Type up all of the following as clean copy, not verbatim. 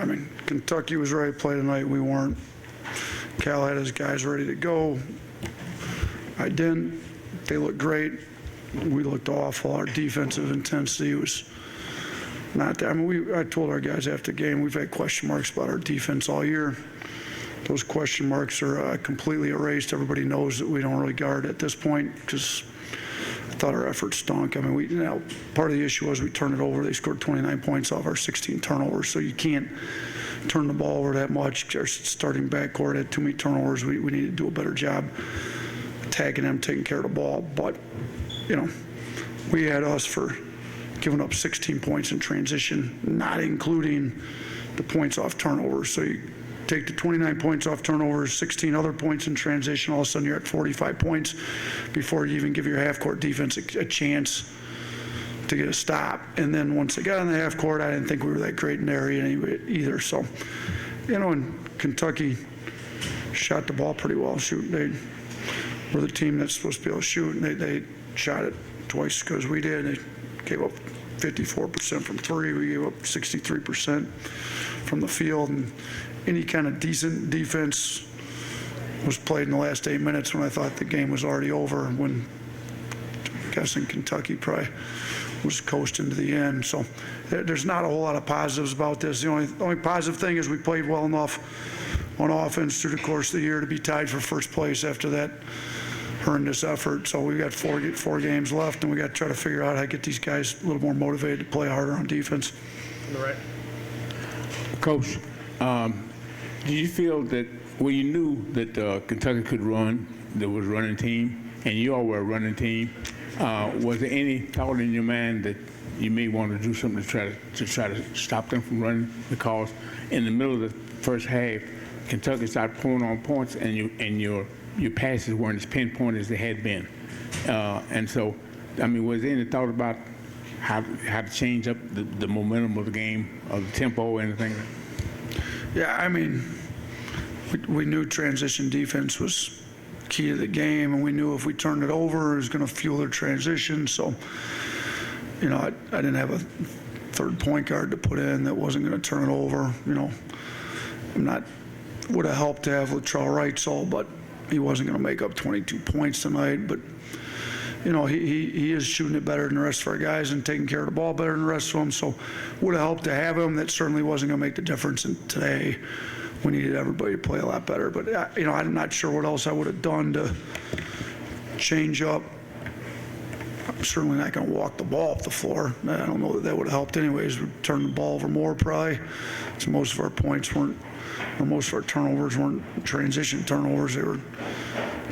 I mean, Kentucky was ready to play tonight. We weren't. Cal had his guys ready to go. I didn't. They looked great. We looked awful. Our defensive intensity was not that. I mean, I told our guys after the game, we've had question marks about our defense all year. Those question marks are completely erased. Everybody knows that we don't really guard at this point because I thought our effort stunk. I mean, part of the issue was we turned it over. They scored 29 points off our 16 turnovers, so you can't turn the ball over that much. Our starting backcourt had too many turnovers. We need to do a better job attacking them, taking care of the ball. But, we had us for giving up 16 points in transition, not including the points off turnovers. So you take the 29 points off turnovers, 16 other points in transition, all of a sudden you're at 45 points before you even give your half-court defense a chance to get a stop. And then once they got on the half-court, I didn't think we were that great in the area either. So, and Kentucky shot the ball pretty well. They were the team that's supposed to be able to shoot, and they shot it twice because we did. They gave up 54% from three. We gave up 63% from the field. And any kind of decent defense was played in the last 8 minutes when I thought the game was already over, when I'm guessing Kentucky probably was coasting to the end. So there's not a whole lot of positives about this. The only positive thing is we played well enough on offense through the course of the year to be tied for first place after that horrendous effort. So we got four games left, and we got to try to figure out how to get these guys a little more motivated to play harder on defense. All right. Coach, do you feel that, you knew that Kentucky could run, there was a running team, and you all were a running team, was there any thought in your mind that you may want to do something to try to stop them from running? Because in the middle of the first half, Kentucky started pulling on points, and your passes weren't as pinpoint as they had been. And so, I mean, was there any thought about how to change up the momentum of the game, or the tempo, or anything? Yeah, I mean, we knew transition defense was key to the game, and we knew if we turned it over, it was going to fuel their transition. So, I didn't have a third point guard to put in that wasn't going to turn it over. Would have helped to have Latrell Wrightsall, but he wasn't going to make up 22 points tonight. But he is shooting it better than the rest of our guys and taking care of the ball better than the rest of them. So would have helped to have him. That certainly wasn't going to make the difference. And today, we needed everybody to play a lot better. But I'm not sure what else I would have done to change up. I'm certainly not going to walk the ball up the floor. I don't know that would have helped anyways. We'd turn the ball over more probably. So most of our points weren't, or most of our turnovers weren't transition turnovers. They were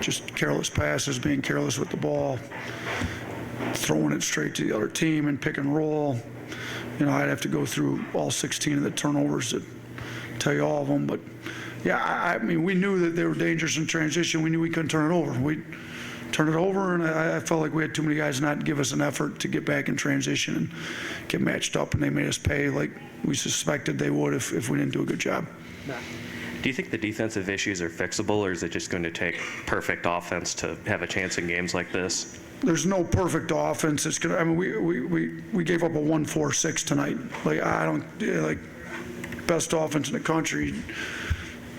just careless passes, being careless with the ball, throwing it straight to the other team and pick and roll. I'd have to go through all 16 of the turnovers to tell you all of them. But, yeah, I mean, we knew that they were dangerous in transition. We knew we couldn't turn it over. We turned it over, and I felt like we had too many guys not give us an effort to get back in transition and get matched up, and they made us pay like we suspected they would if we didn't do a good job. Do you think the defensive issues are fixable, or is it just going to take perfect offense to have a chance in games like this? There's no perfect offense. It's gonna. I mean, we gave up a 1-4-6 tonight. Best offense in the country.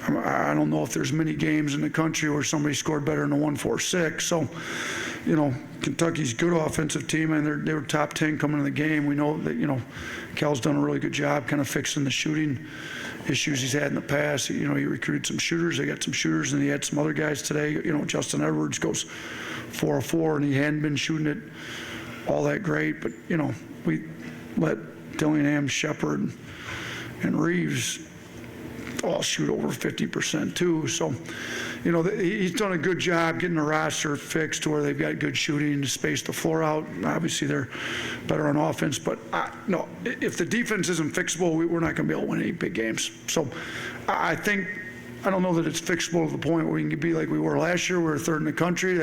I don't know if there's many games in the country where somebody scored better than a 1-4-6. So, Kentucky's good offensive team, and they were top 10 coming into the game. We know that, Cal's done a really good job kind of fixing the shooting issues he's had in the past. He recruited some shooters. They got some shooters, and he had some other guys today. Justin Edwards goes 4-4, and he hadn't been shooting it all that great. But, we let Dillingham, Shepard, and Reeves all shoot over 50% too. So, he's done a good job getting the roster fixed to where they've got good shooting to space the floor out. Obviously, they're better on offense. But, no, if the defense isn't fixable, we're not going to be able to win any big games. So, I don't know that it's fixable to the point where we can be like we were last year. We were third in the country.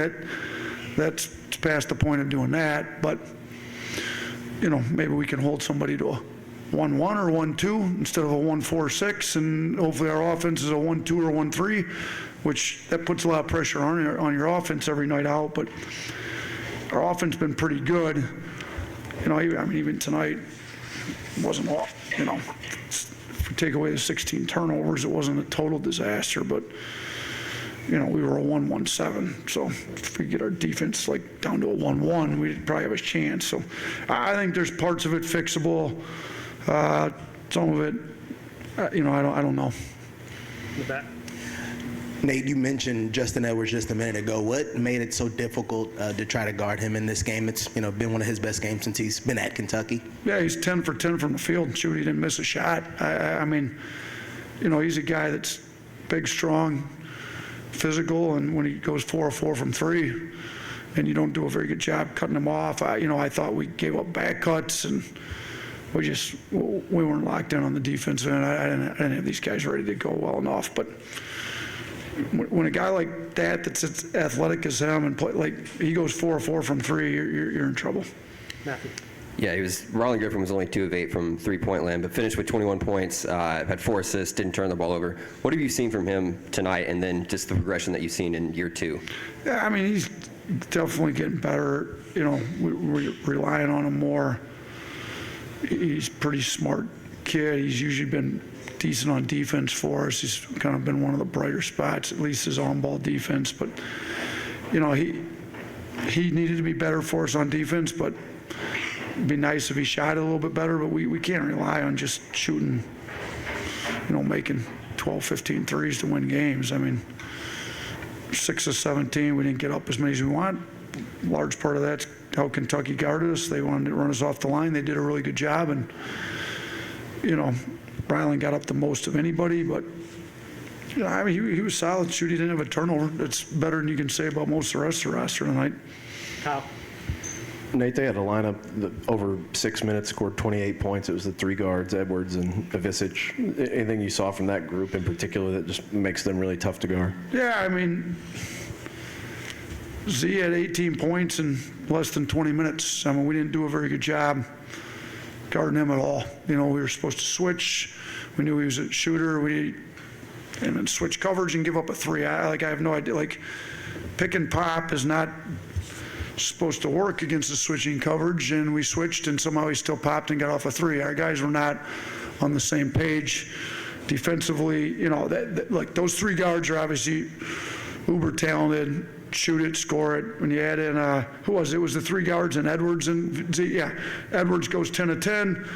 That's past the point of doing that. But, maybe we can hold somebody to a 1-1 or 1-2 instead of a 1-4-6, and hopefully our offense is a 1-2 or 1-3, which that puts a lot of pressure on your offense every night out. But our offense has been pretty good. Even tonight, wasn't all, if we take away the 16 turnovers, it wasn't a total disaster, but, we were a 1-1-7. So if we get our defense like down to a 1-1, we'd probably have a chance. So I think there's parts of it fixable. Some of it, I don't know. The back. Nate, you mentioned Justin Edwards just a minute ago. What made it so difficult to try to guard him in this game? It's been one of his best games since he's been at Kentucky. Yeah, he's 10 for 10 from the field. Shoot, he didn't miss a shot. I mean, he's a guy that's big, strong, physical, and when he goes 4 of 4 from 3, and you don't do a very good job cutting him off, I thought we gave up back cuts, and we weren't locked in on the defense end. I didn't have these guys ready to go well enough, but when a guy like that's as athletic as him and play like he goes 4 of 4 from 3, you're in trouble. Matthew. Yeah, Ronald Griffin was only 2 of 8 from three-point land, but finished with 21 points, had 4 assists, didn't turn the ball over. What have you seen from him tonight, and then just the progression that you've seen in year 2? Yeah, I mean, he's definitely getting better. We're relying on him more. He's a pretty smart kid. He's usually been decent on defense for us. He's kind of been one of the brighter spots, at least his on-ball defense. But, he needed to be better for us on defense, but it'd be nice if he shot a little bit better, but we can't rely on just shooting, making 12, 15 threes to win games. I mean, 6 of 17, we didn't get up as many as we want. Large part of that's how Kentucky guarded us. They wanted to run us off the line. They did a really good job, and, Ryland got up the most of anybody, but, I mean, he was solid. Shoot, he didn't have a turnover. That's better than you can say about most of the rest of the roster tonight. Kyle. Nate, they had a lineup that over 6 minutes scored 28 points. It was the 3 guards, Edwards and Ivisic. Anything you saw from that group in particular that just makes them really tough to guard? Yeah, I mean, Z had 18 points in less than 20 minutes. I mean, we didn't do a very good job guarding him at all. We were supposed to switch. We knew he was a shooter. And then switch coverage and give up a 3. I have no idea. Like, pick and pop is not supposed to work against the switching coverage, and we switched, and somehow he still popped and got off a 3. Our guys were not on the same page defensively. Like those 3 guards are obviously uber talented. Shoot it, score it. When you add in, who was it? It was the 3 guards and Edwards and Z. Yeah, Edwards goes 10 of 10.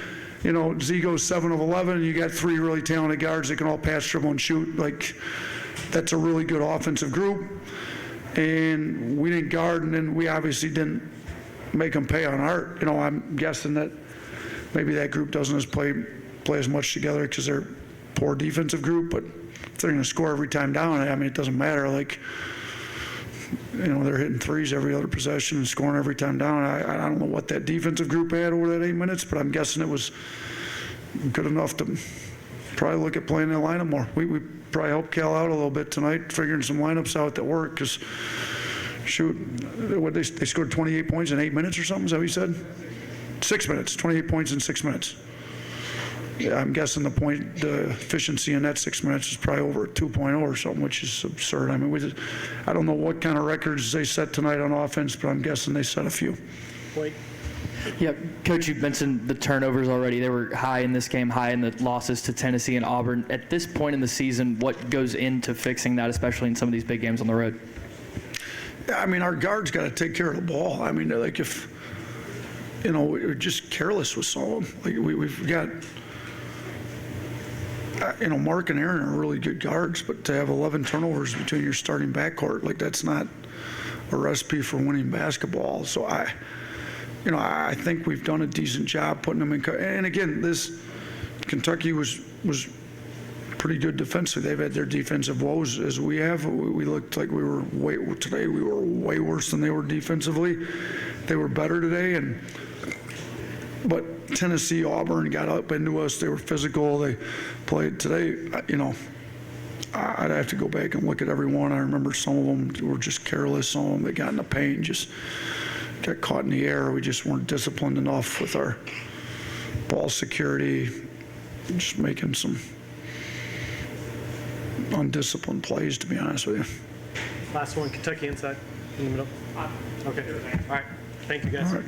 Z goes 7 of 11. And you got 3 really talented guards that can all pass, dribble, and shoot. Like, that's a really good offensive group. And we didn't guard, and then we obviously didn't make them pay on art. I'm guessing that maybe that group doesn't play as much together because they're a poor defensive group. But if they're going to score every time down, I mean, it doesn't matter. Like, they're hitting 3s every other possession and scoring every time down. I don't know what that defensive group had over that 8 minutes, but I'm guessing it was good enough to probably look at playing that lineup more. We probably helped Cal out a little bit tonight, figuring some lineups out that work, because, shoot, they scored 28 points in 8 minutes or something, is that what you said? 6 minutes, 28 points in 6 minutes. Yeah, I'm guessing the efficiency in that 6 minutes is probably over a 2.0 or something, which is absurd. I mean, I don't know what kind of records they set tonight on offense, but I'm guessing they set a few. Blake. Yeah, Coach, you mentioned the turnovers already. They were high in this game, high in the losses to Tennessee and Auburn. At this point in the season, what goes into fixing that, especially in some of these big games on the road? Yeah, I mean, our guards got to take care of the ball. I mean, like if, we're just careless with some of them. Like we've got, Mark and Aaron are really good guards, but to have 11 turnovers between your starting backcourt, like that's not a recipe for winning basketball. So I think we've done a decent job putting them in. And again, this Kentucky was pretty good defensively. They've had their defensive woes as we have. We looked like we were way worse than they were defensively. They were better today, but Tennessee, Auburn got up into us. They were physical. They played today. I'd have to go back and look at every one. I remember some of them were just careless. Some of them that got in the paint just got caught in the air. We just weren't disciplined enough with our ball security, just making some undisciplined plays, to be honest with you. Last one, Kentucky inside in the middle. Okay. All right. Thank you, guys. All right.